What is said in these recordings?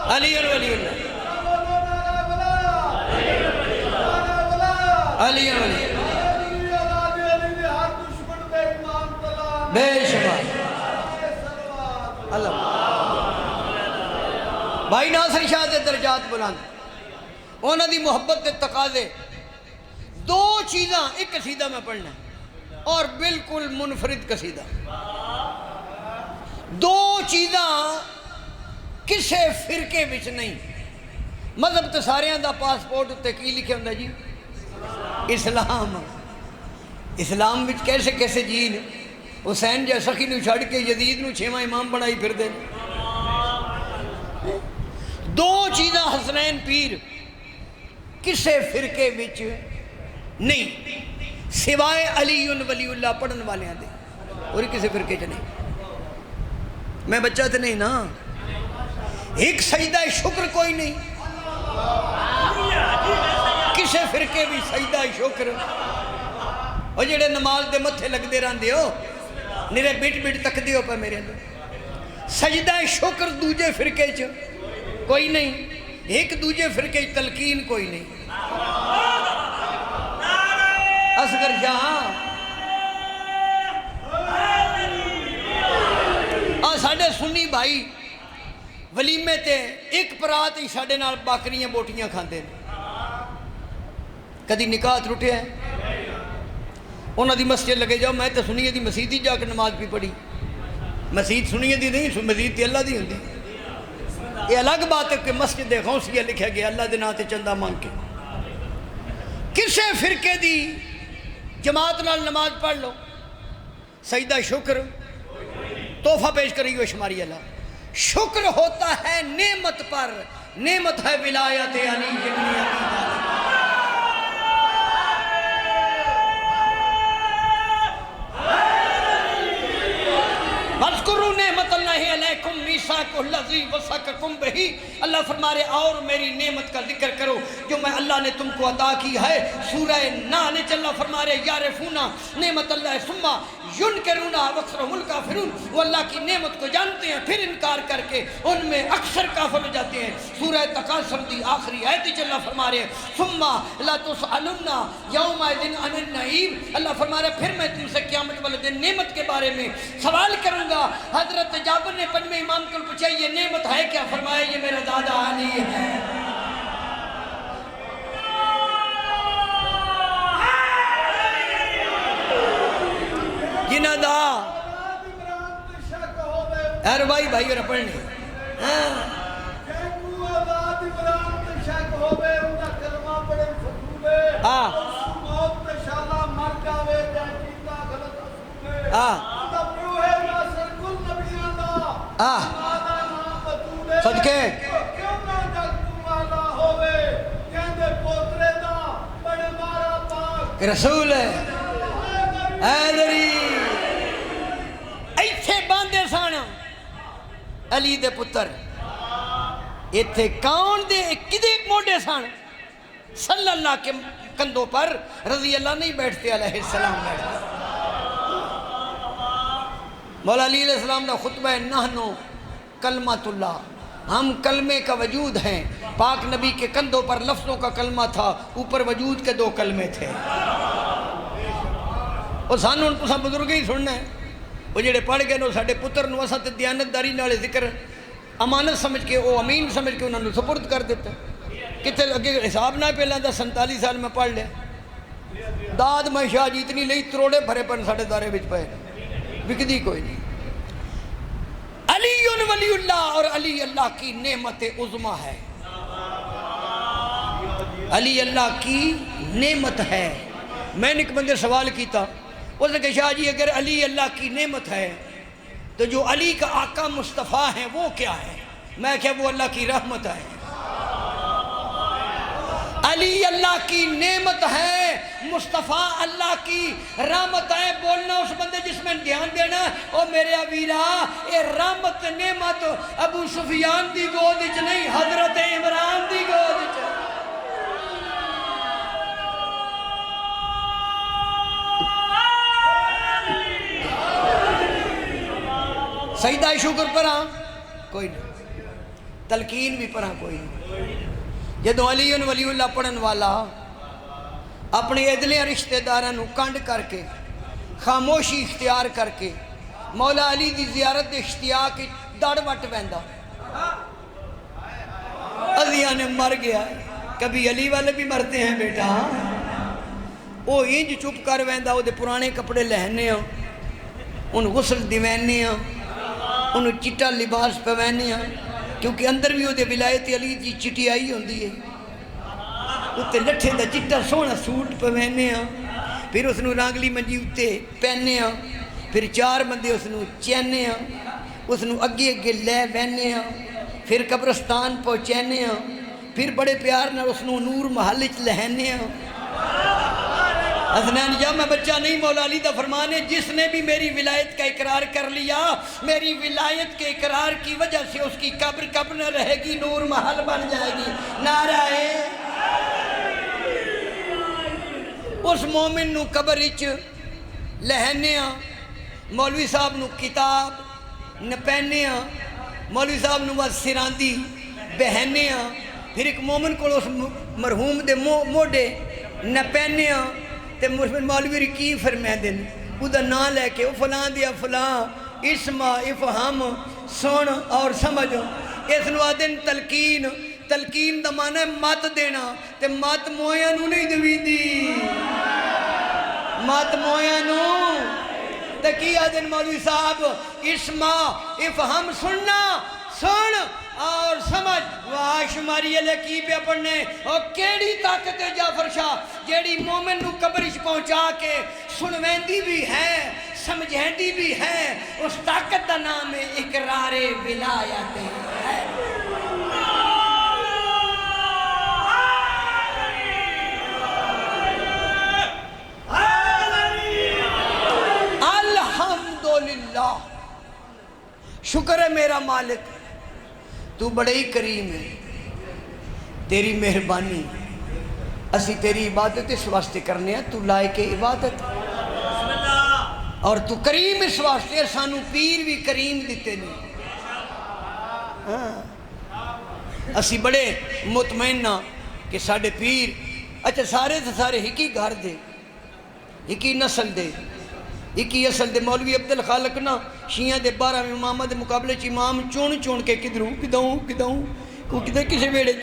علی ولی اللہ، علی ولی بے شمار اللہ۔ بھائی ناصر شاہ دے درجات بلند، انہوں دی محبت دے تقاضے، دو چیزاں، ایک قصیدہ میں پڑھنا اور بالکل منفرد قصیدہ، دو چیزاں کسے فرقے وچ نہیں۔ مذہب تو ساریاں دا پاسپورٹ تے کی لکھے ہوندہ جی؟ اسلام۔ اسلام وچ کیسے کیسے جین حسین جا سخی نو چھڑ کے یزید نو چھواں امام بنائی پھر دے۔ دو چیزاں حسنین پیر کسے فرقے وچ نہیں سوائے علی ولی اللہ پڑھن والے دے، اور کسے فرقے چ نہیں۔ میں بچہ تے نہیں نا، ایک سجدہ شکر کوئی نہیں کسے فرقے بھی سجدہ شکر۔ اور جڑے نماز دے متھے لگ دے رہن دیو نیرے بٹ بٹ تک دیو پہ میرے اندر، سجدہ شکر دوجے فرقے چ کوئی نہیں، ایک دوجے فرقے چ تلقین کوئی نہیں۔ اصغر جہاں ساڑھے سنی بھائی ولیمے تے ایک پرات ہی ساڑھے نال باکریاں بوٹیاں کھاندے، کدی نکاح ٹوٹیا ہے؟ انہاں دی مسجد لگے جاؤ، میں تے سنیے دی مسجد ہی جا کے نماز بھی پڑھی، مسجد سنیے دی نہیں، مسجد تے اللہ دی ہوندی۔ یہ الگ بات ہے کہ مسجد غوثیہ لکھا گیا اللہ دے نام تے چندہ مانگ کے۔ کسے فرقے دی جماعت نال نماز پڑھ لو، سجدہ شکر تحفہ پیش کری ہوئے شماری اللہ۔ شکر ہوتا ہے نعمت پر، نعمت ہے ولایت علی ابن ابی طالب۔ وَاذْكُرُوا نِعْمَتَ اللَّهِ عَلَيْكُمْ مِيثَاقَهُ الَّذِي وَثَّقَكُمْ بِهِ۔ اللہ فرما رہے اور میری نعمت کا ذکر کرو جو میں اللہ نے تم کو عطا کی ہے۔ سورہ نحل میں اللہ فرما رہے یعرفون نعمت اللہ ثم ینکرون واکثرهم الکافرون، وہ اللہ کی نعمت کو جانتے ہیں پھر انکار کر کے ان میں اکثر کافر ہو جاتے ہیں۔ سورہ تکاثر دی آخری آیت اللہ فرما رہے ثم لا تسألن یومئذ عن النعیم، اللہ فرما رہے پھر میں تم سے قیامت والے دن نعمت کے بارے میں سوال کروں گا۔ حضرت جابر نے پنجویں امام کو پوچھا یہ نعمت ہے کیا؟ فرمایا یہ میرا دادا علی ہے۔ جنہ دا ایر بھائی اور پڑھنے صدقے رسول ایدری ایتھے باندے سانا علی دے پتر، ایتھے کون دے کدے موڑے سانا صلی اللہ کے کندھوں پر رضی اللہ نہیں بیٹھتے، علیہ السلام بیٹھتے۔ مولا علی علیہ السلام نے خطبہ نحنو کلمۃ اللہ، ہم کلمے کا وجود ہیں۔ پاک نبی کے کندھوں پر لفظوں کا کلمہ تھا، اوپر وجود کے دو کلمے تھے۔ اور سانو ان تساں بزرگ ہی سننا ہے، وہ جڑے پڑھ گئے نو ساڑھے پتر نو اساں تے دیانت داری نالے ذکر امانت سمجھ کے او امین سمجھ کے انہوں نے سپرد کر دیتا۔ کتے اگے حساب نہ پہ لاندہ 47 سال میں پڑھ لیا داد میں شاہ جی اتنی لئی تروڑے بھرے پر ساڑھے دارے بچ پائے بکدی کوئی نہیں۔ علی ولی اللہ، اور علی اللہ کی نعمت عظمہ ہے، علی اللہ کی نعمت ہے۔ میں نے ایک بندے سوال کیتا، اس نے کہا شاہ جی اگر علی اللہ کی نعمت ہے تو جو علی کا آقا مصطفیٰ ہیں وہ کیا ہے؟ میں کہا وہ اللہ کی رحمت ہے۔ علی اللہ کی نعمت ہے، مصطفیٰ اللہ کی رحمت ہے۔ بولنا اس بندے جس میں دھیان دینا، او میرے ابیرہ اے رحمت نعمت ابو سفیان دی گود وچ نہیں، حضرت عمران دی گود وچ۔ سجدہ شکر پر ہاں کوئی نہیں، تلقین بھی پڑھا کوئی نہیں۔ جدو علی ولی اللہ پڑھن والا اپنے ادلے رشتہ داروں کنڈ کر کے خاموشی اختیار کر کے مولا علی دی زیارت اشتیاق دڑ وٹ ویندا، علیہ نے مر گیا، کبھی علی والے بھی مرتے ہیں بیٹا، وہ انج چپ کر ویندا، وہ دے پرانے کپڑے لہنے ہاں، ان غسل دیوینے ہاں، ان چٹا لباس پوینے ہاں، کیونکہ اندر بھی وہ دے ولایت علی دی چٹی آئی ہوندی ہے، اُتے لٹھے دا چٹا سونا سوٹ پوینے ہاں، پھر اس نو رانگلی منجی اُتے پہنے ہاں، پھر چار بندے اس نو چینے ہاں، اس نو اگے اگے لے وینے ہاں، پھر قبرستان پہنچینے ہاں، پھر بڑے پیار نہ اس نو نور محل چ لہنے ہاں۔ حسنین جب میں بچہ نہیں، مولا علی دا فرمان ہے جس نے بھی میری ولایت کا اقرار کر لیا، میری ولایت کے اقرار کی وجہ سے اس کی قبر کب نہ رہے گی، نور محل بن جائے گی۔ نعرہ اس مومن نو قبر اچ لہنے ہاں، مولوی صاحب نو کتاب نپہنے ہاں، مولوی صاحب نو بس سراندی بہنے ہاں، پھر ایک مومن کو اس مرحوم دے موڈے نپہنے ہاں، تے مولوی کی فرمائے دن او دا نام لے کے فلاں دیا فلاں اسما افہام سن اور سمجھ، اس نو آدن تلقین، تلقین دا معنی ہے مات دینا، تے مات مویاں نو نہیں دوی دی، مات مویاں نو تے کی آدن مولوی صاحب اسما افہام سننا، سن اور سمجھ، واہ شماری علیہ کی پہ پڑھنے، اور کیڑی طاقت ہے جعفر شاہ جیڑی مومن نو قبرش پہنچا کے سنویندی بھی ہے سمجھیندی بھی ہے، اس طاقت دا نام ہے اقرار ولایت ہے۔ الحمدللہ، شکر ہے میرا مالک، تو بڑے ہی کریم ہے، تیری مہربانی، اسی تیری عبادت اس واسطے کرنے ہیں، تو لائق عبادت، اور تو کریم اس واسطے، سانو پیر بھی کریم دیتے نہیں، اسی بڑے مطمئن نہ کہ ساڑھے پیر، اچھا سارے سے سارے ہکی گھر دے، ہکی نسل دے، ایکی اصل دے مولوی عبدالخالق نا شیعہ دے 12 امامہ دے مقابلے چ امام چون کے کدھروں کو کدھر کسے بیڑے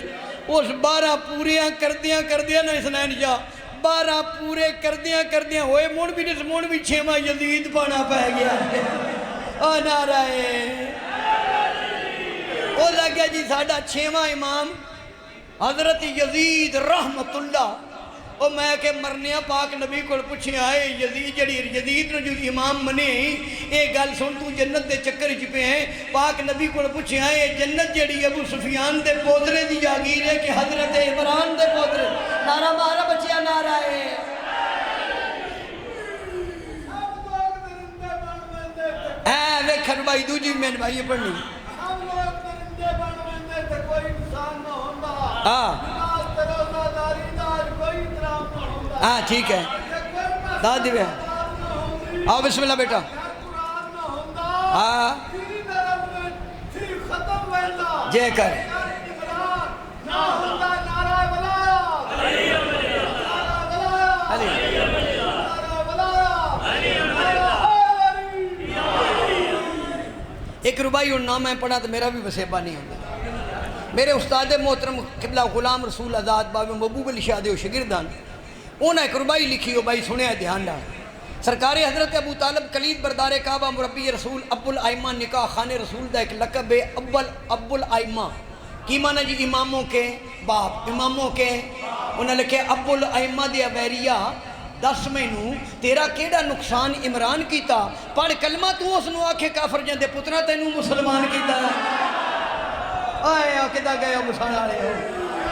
اس 12 پوریاں کردیاں نا حسنین جا 12 پورے کردیاں ہوئے مون بھی 6واں یزید پانا پہ گیا، نعرہ وہ لگیا جی ساڑھا 6واں امام حضرت یزید رحمت اللہ، او میں کہ مرنیا پاک نبی کو پوچھے آئے یزید جڑی یزید نو جو امام منے اے گل سن تو جنت دے چکر چ پہ ہیں، پاک نبی کو پوچھے آئے جنت جڑی ابو سفیان دے پوترے دی جاگیر ہے کہ حضرت عمران دے پوترے، نعرہ مارا بچیا نعرہ ہے۔ ویکھن بھائی دوجی میں بھائی پڑھنی ہاں ٹھیک ہے، داد دیوے آؤ بسم اللہ بیٹا، ہاں جے کر ایک ربائی اور نام میں پڑھا تو میرا بھی وسیبہ نہیں ہوتا، میرے استاد محترم قبلہ غلام رسول آزاد بابا محبوب علی شاہ دے شاگردان انہوں نے ایک ربائی لکھی ہو بھائی سنے دھیان ڈال، سرکار حضرت ابو طالب کلید بردار کعبہ مربی رسول ابو الائمہ نکاح خان رسول دا ایک لقب ہے ابو الائمہ، کی معنی جی اماموں کے باپ، اماموں کے انہوں نے لکھے ابو الائمہ دیا ویریہ 10 مہینوں تیرا کیڑا نقصان عمران کیتا، پڑھ کلمہ تو اس نو آکھے کافر جاندے پترہ تینوں مسلمان کیتا ہے، آئے کدہ گئے ہو مسلمان آ رہے ہو،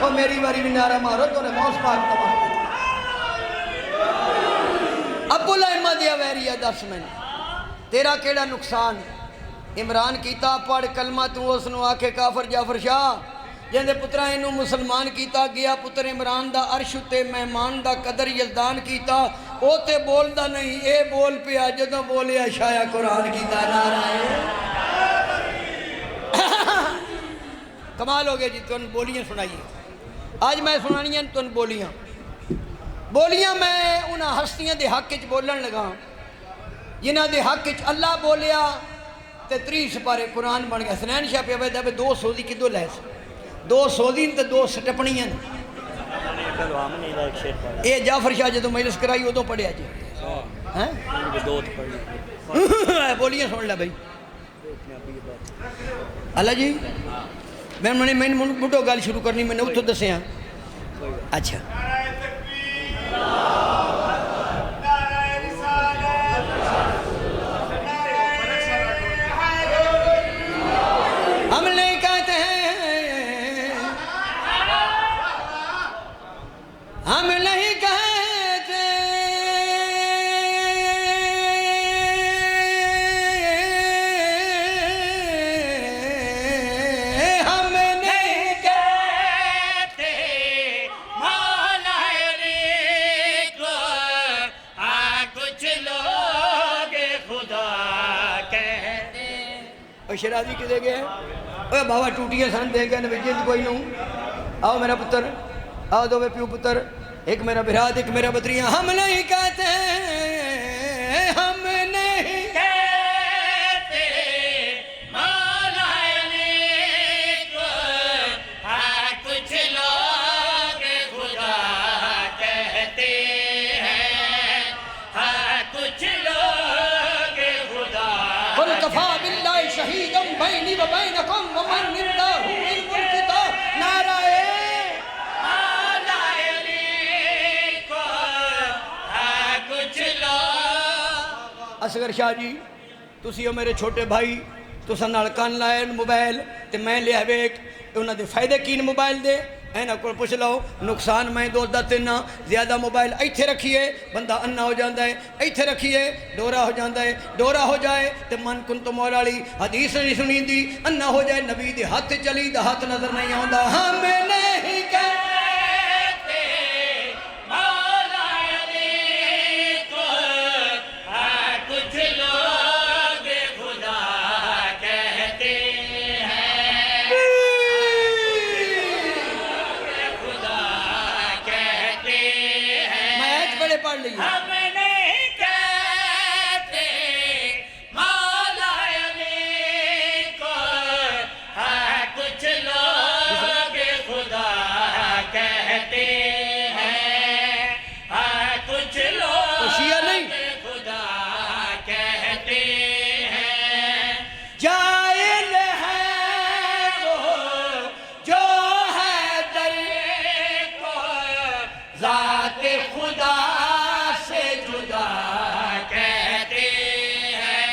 اور میری باری بھی نعرہ مارو تو نے موس پاک تمام ابو الائمہ دیا ویریہ 10 مہینوں تیرا کیڑا نقصان عمران کیتا، پڑھ کلمہ تو اس نو آکھے کافر جعفر شاہ جندے پترہ انہوں مسلمان کیتا، گیا پتر عمران دا عرش تے مہمان دا قدر یزدان کیتا، او تے بول دا نہیں اے بول پیا جدوں بولیا شایا قرآن کیتا، نعرہ ہے کمال ہو گیا جی تن بولیاں سنائیے آج میں سنانیاں تن بولیاں میں انہاں ہستیاں دے حق وچ بولن لگا جنہاں دے حق وچ اللہ بولیا تے 30 سپارے قرآن بن گیا حسنین شاہ پہ ویدہ پہ 2 سودی کدو لے سے 2 سودی تے 2 سٹپنیاں اے جعفر شاہ جدو مجلس کرائی ادو پڑھیا جی بولیاں سن لے بھائی اللہ جی میں مٹو گل شروع کرنی میں نے اتھو دسے ہیں اچھا ہم نہیں کہتے ہیں ہم نہیں کہتے ہم نہیں کہتے مولا علی کو کچھ لوگ خدا کہتے اور شرازی کدے گئے اوہ بابا ٹوٹیاں سن دے گئے نویجیت کوئی نوں آؤ میرا پتر آؤ دو پیو پتر ایک میرا براد ایک میرا بدریاں ہم نہیں کہتے ہم نہیں کہتے مولا علی کو کچھ لوگ خدا کہتے ہیں کچھ لوگ خدا قل کفا باللہ شہیدم بینی و بینکم ومن اللہ علم الکتاب نعرہ اصغر شاہ جی تسی ہو میرے چھوٹے بھائی تسا نال کان لائے موبائل تے میں لیا ویک انہاں دے فائدے کین موبائل دے اینا کو پوچھ لو نقصان میں دو دتنا زیادہ موبائل ایتھے رکھیے بندہ انا ہو جاندا ہے ایتھے رکھیے ڈورا ہو جاندا ہے ڈورا ہو جائے تے من کنت مولا علی حدیث نہیں سنی دی انا ہو جائے نبی دے ہاتھ چلی دا ہاتھ نظر نہیں آندا ہم نہیں کہتے مولا علی کو کچھ لوگ خدا کہتے ہیں خدا کہتے ہیں میں ایک بڑے پڑھ لئی ہم نہیں کہتے مولا علی کو کچھ لوگ خدا کہتے ہیں کچھ لوگ شیعہ نہیں خدا کہتے ہیں جائل ہے وہ جو ہے در کو ذات خدا سے جدا کہتے ہیں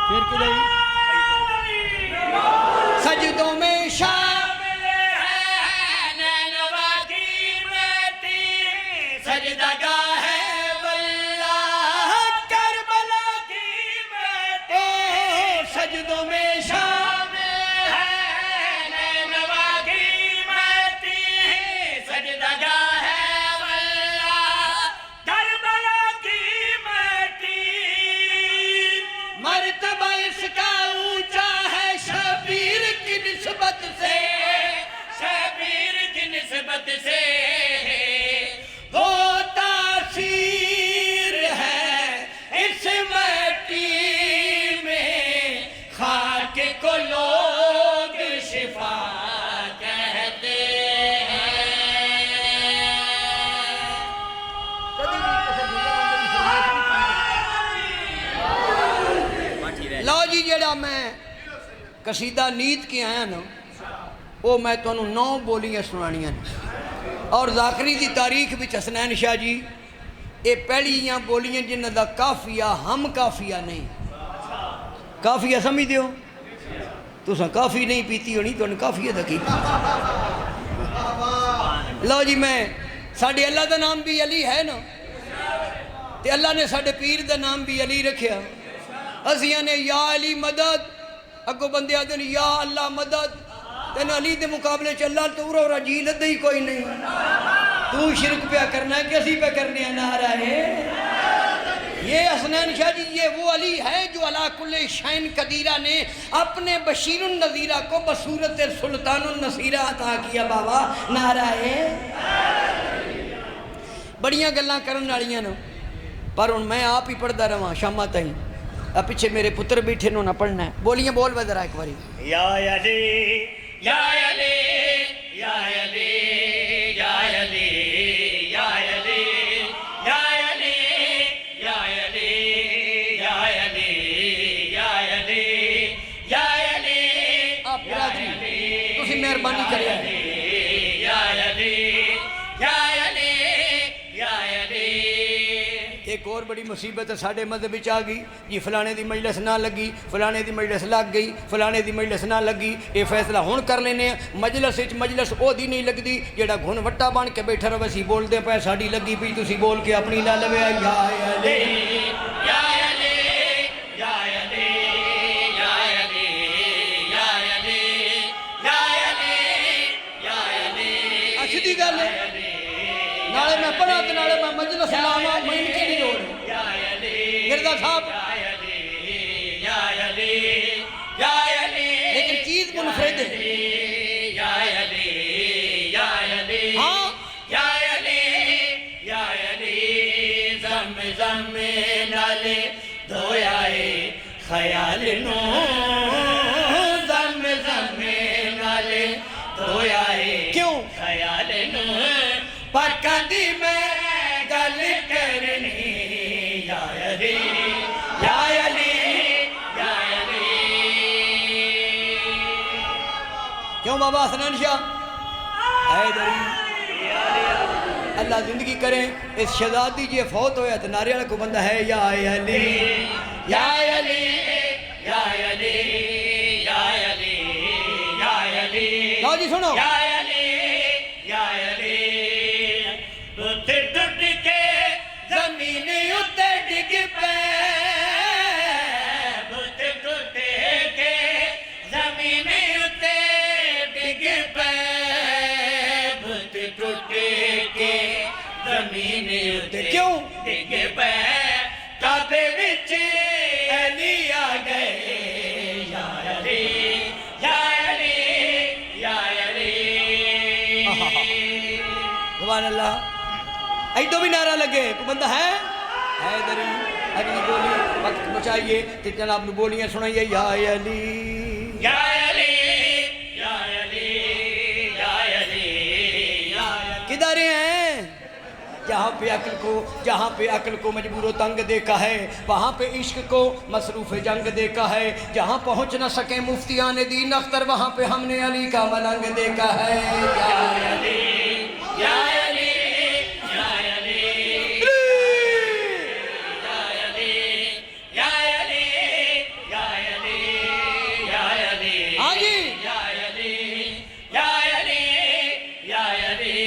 پھر کدھر سجدوں میں شامل ہے نینوا کی بیٹی سجدگاہ ہے واللہ کربلا کی بیٹی سجدوں میں شامل ہے نینوا کی بیٹی سجدگاہ ہے واللہ کربلا کی بیٹی مرتبہ اس کا اونچا ہے شبیر کی نسبت سے شبیر کی نسبت سے وہ تاثیر ہے اس مٹی میں خاک کو لوگ شفا کہتے ہیں لو جی جڑا میں قصیدہ نیت کی آیا نا وہ میں تو 9 بولیاں سنانیاں اور ذاکری دی تاریخ بھی حسنین شاہ جی یہ پہلیاں بولیاں جنہ دا کافیہ ہم کافیہ نہیں کافیہ سمجھ دیو تو ساں کافی نہیں پیتی ہونی تو انہیں کافیہ دا کی لو جی میں ساڑھے اللہ دا نام بھی علی ہے نا تے اللہ نے ساڑھے پیر دا نام بھی علی رکھیا ازیاں نے یا علی مدد اگو بندے آدھے یا اللہ مدد تین علی دے مقابلے چ اللہ تو رو جی لدے ہی کوئی نہیں تو شرک پہ کرنا ہے کسی پہ کرنے نعرہ ہے یہ حسنین شاہ جی یہ وہ علی ہے جو علا کل شین قدیرہ نے اپنے بشیر النذیرہ کو بصورت سلطان النصیرہ عطا کیا بابا نعرہ بڑیاں گلاں کرن والیاں نے پر ہن میں آپ ہی پڑھدا رہاں شاماں تائیں پیچھے میرے پتر بیٹھے نو نہ پڑھنا ہے بولیاں بول ذرا ایک باری یا علی یا علی یا علی یا علی یا علی یا علی یا علی یا علی یا علی یا علی آپ برادری تسی مہربانی کریا ہے یا علی یا علی یا علی ایک اور بڑی مصیبت ہے ساڑھے مذہب آ گئی جی فلانے دی مجلس نہ لگی فلانے دی مجلس لگ گئی فلانے دی مجلس نہ لگی یہ فیصلہ ہون کر لینے مجلس او دی نہیں لگ دی جیڑا گھن وٹا بان کے بیٹھا رہا ویسی بول دے پہ ساڑھی لگی پی تسی بول کے اپنی لا لوے یا علی یا علی یا علی یا علی یا علی یا علی یا علی اچھی گل ہے نالے میں پڑھا تو نالے میں مجلس لاما میں ان کی نہیں روڑ گردہ صاحب لیکن چیز منفرد ہے ہاں زم نالے دھویائے خیال نو زم نالے دھویائے کیوں خیال نو پکا دی میں گل کرنی یا علی یا علی یا علی کیوں بابا حسنین شاہ حیدری اللہ زندگی کریں اس شہزادی جی فوت ہویا تو نعرے والا کو بندہ ہے یا علی یا علی یا علی یا علی یا علی لو جی سنو یا علی یا علی ٹوٹ ٹوٹ کے زمین اتے ڈگ پے ٹوٹ ٹوٹ کے زمین اتے ڈگ پے ٹوٹ ٹوٹ کے زمین اتے کیوں ڈگ پے کعبے وچ علی آ گئے یا علی یا علی یا علی سبحان اللہ ایڈو بھی نعرہ لگے کوئی بندہ ہے حیدری اگلی بولی وقت بچائیے کہ جناب نے بولیاں سنائیے یا علی یا علی یا علی یا علی یا علی کدھر ہیں جہاں پہ عقل کو مجبور و تنگ دیکھا ہے وہاں پہ عشق کو مصروف جنگ دیکھا ہے جہاں پہنچ نہ سکے مفتیان دین اختر وہاں پہ ہم نے علی کا ملنگ دیکھا ہے یا علی یا علی یا علی یا علی یا علی یا علی یا علی ہاں جی یا علی یا علی یا علی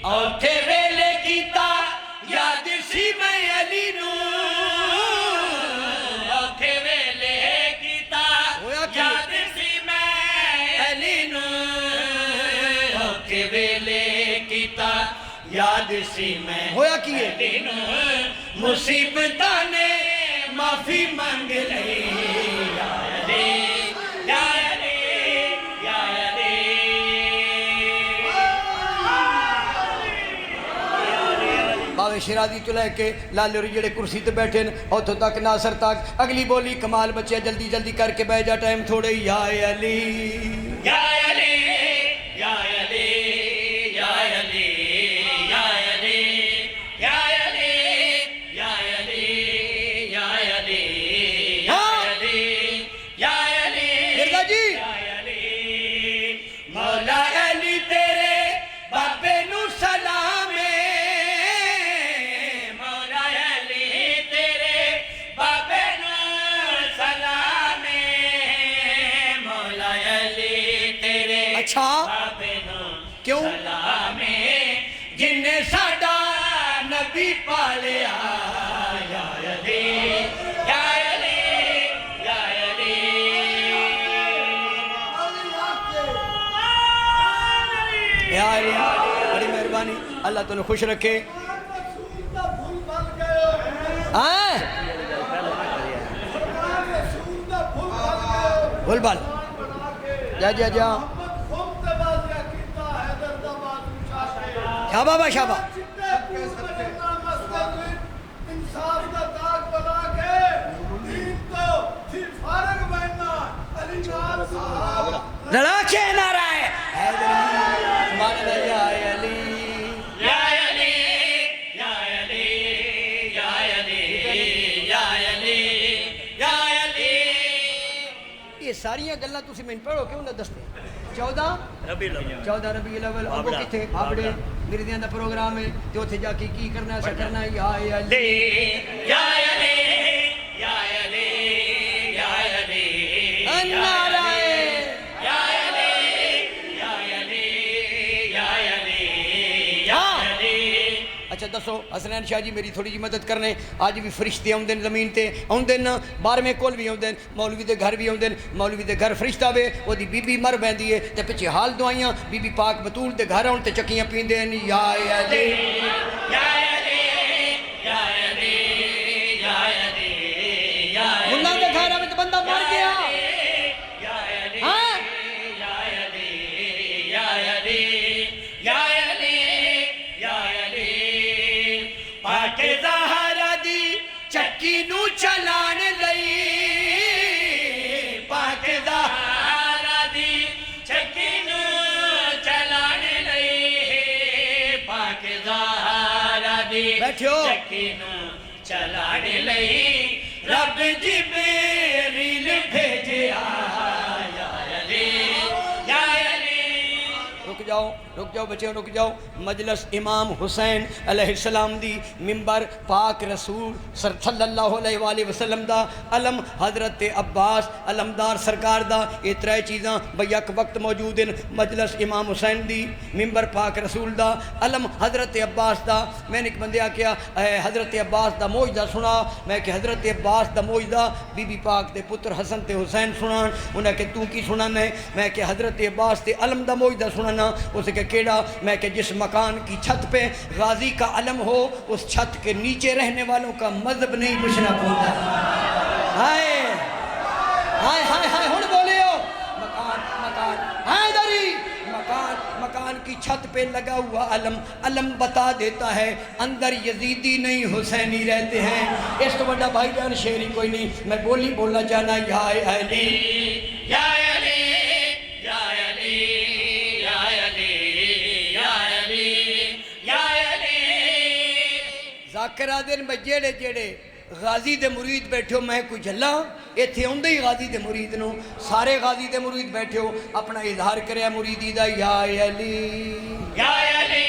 اوٹھے ویلے کیتا یاد سی میں علی نو اوٹھے ویلے کیتا یاد سی میں علی نو اوٹھے ویلے کیتا یاد سی میں ہویا کیے علی نو مصیبتاں نے معافی مانگ لئی یا علی یا علی یا علی باوے شیرازی تو لے کے لالے اور جڑے کرسی تے بیٹھے اوتھوں تک ناصر تک اگلی بولی کمال بچے جلدی جلدی کر کے بہ جا ٹائم تھوڑے یا علی یا علی یا علی یا علی یا علی یا علی یا علی یا علی یا علی یا علی مرزا جی یا علی مولا علی تیرے بابے نو سلام مولا علی تیرے بابے نو سلام مولا علی تیرے اچھا بابے نو کیوں سلام جن نے ساڈا نبی پالیا یا علی یا علی یا علی یا علی بڑی مہربانی اللہ تمہیں خوش رکھے ہاں بول بال جا جا جا شاہ بابا شاہ بابا لڑا کے نعرہ ہے یا علی یا علی یا علی یا علی یا علی یا علی یہ ساریاں گلاں تسی میں پڑھو کیوں نہ دستے 14 ربیع الاول ابو کتھے بابڑے میرے دیاں دا پروگرام ہے تے اوتھے جا کے کی کرنا ہے کرنا ہے یا علی یا علی یا علی یا علی نعرہ یا علی یا علی یا علی یا علی اچھا دسو حسنین شاہ جی میری تھوڑی جی مدد کرنے آج بھی فرشتے آؤندن زمین تے آؤندن 12ویں کول بھی آؤندن مولوی دے گھر بھی آؤندن مولوی دے گھر فرشتہ وے وہ دی بی بی مر بیندی ہے تے پچھے حال دعائیاں بی بی پاک بطول دے گھر آؤن تے چکیاں پیندے ہیں یا علی یا علی یا علی یا علی یا علی ملا دے گھر آوے تے بندہ مر گیا یا علی ہاں یا علی یا علی یا علی یا علی پاک زہرا دی چکی نو چلان لئی پاک زہرا دی چکی نو چلان لئی پاک زہرا دی بیٹھو چکی نو چلان لئی رب جبریل بھیجیا یا علی یا علی رک جاؤ بچے رک جاؤ مجلس امام حسین علیہ السلام دی ممبر پاک رسول صلی اللہ علیہ وآلہ وسلم دا علم حضرت عباس علمدار سرکار دا یہ ترے چیزاں بیک وقت موجود ہیں مجلس امام حسین دی ممبر پاک رسول دا علم حضرت عباس دا میں نے ایک بندے آکیا حضرت عباس دا موجدہ سنا میں کہ حضرت عباس دا موجدہ بی بی پاک دے پتر حسن تے حسین سنان انہیں کہ تو کی سنانا ہے میں کہ حضرت عباس تے علم دا موجدہ سنانا اسے کہ کیڑا میں کہ جس مکان کی چھت پہ غازی کا علم ہو اس چھت کے نیچے رہنے والوں کا مذہب نہیں پوچھنا پڑتا ہائے ہائے ہائے ہائے ہن بولے ہو مکان حیدری مکان کی چھت پہ لگا ہوا علم بتا دیتا ہے اندر یزیدی نہیں حسینی رہتے ہیں اس تو بڑا بھائی جان شعری کوئی نہیں میں بولنا چاہنا یا علی یا علی یا علی یا علی یا علی یا علی ذاکرہ دن میں جیڑے غازی دے مرید بیٹھے ہو میں کوئی جھلا ایتھے ہوندے ہی غازی دے مرید نو سارے غازی دے مرید بیٹھے ہو اپنا اظہار کریا مریدی دا یا علی یا علی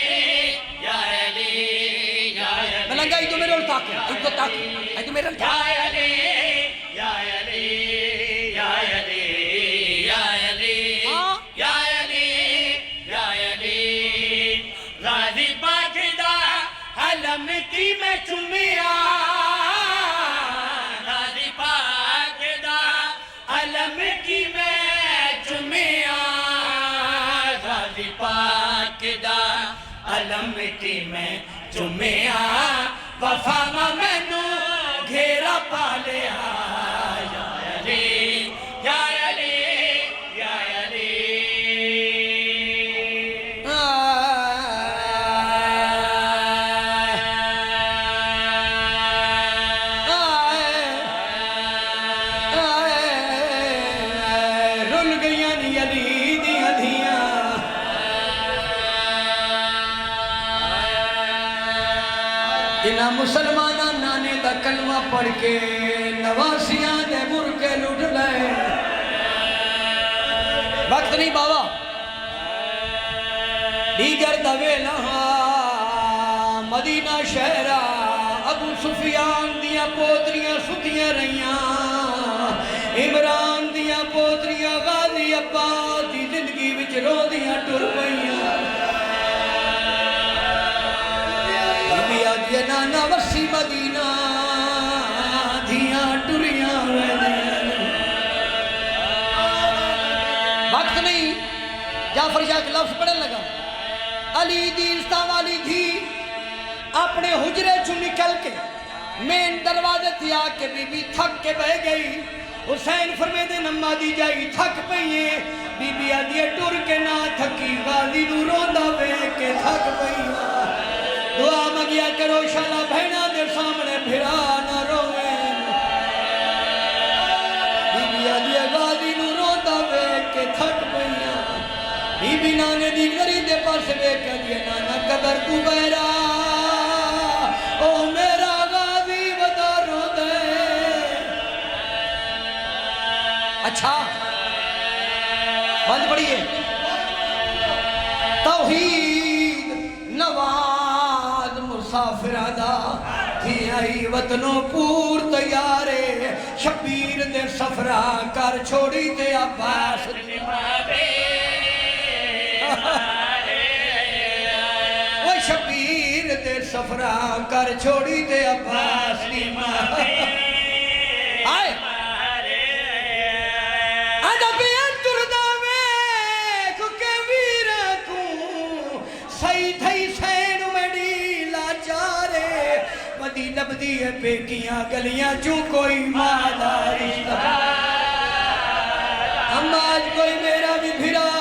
یا علی یا علی ملنگا ہی تو میرے اور تاک ہے تو میرے یا علی یا علی یا علی یا علی یا علی یا علی غازی پاک دا علم کی میں چمیا غازی پاک دا علم کی میں چمیا غازی پاک دا علم کی میں چمیا وفا مینو گھیرا پا لیا یا علی یا علی یا علی رل گئیاں نی علی دیاں دھیاں انہاں مسلماناں نانے دا کلمہ پڑھ کے نواسیاں دے مرکے لٹ لے وقت نہیں بابا دیگر دا ویلا مدینہ شہرہ ابو سفیان دیاں پوتریاں ستیاں رہیاں عمران دیاں پوتریاں غازی عباس دی زندگی وچ رو دیاں ٹر پئیاں نانا وسی مدینہ دھیاں ٹریاں وقت نہیں جعفر شاہ کے لفظ پڑھنے لگا علی دی انستا والی دھی اپنے حجرے چو نکل کے مین دروازے تھی آ کے بی بی تھک کے بہ گئی حسین فرمے دے نما دی جائی تھک پئیے بی بی آدھی ٹر کے نہ تھکی غازی نو روندا وے کے تھک پئیے دعا مگیا کرو شالا بہنا دے سامنے پھرا نہ روے بی بی آدھی غازی نو روندا وے کے تھک پئیے بی بی نانے دی گری دے پاس وے کہ دی نانا قبر تو بیرا او میرا غازی ودا رو دے اچھا بند پڑھئے توحید نواز مسافر ادا تھی آئی وطنوں پور تیارے شبیر دے سفرہ کر چھوڑی تے عباس وہ شبیر دے سفرہ کر چھوڑی تے عباس آئے لبدی ہے پیکیاں گلیاں چوں کوئی مادہ رشتہ ہم آج کوئی میرا بھی بھرا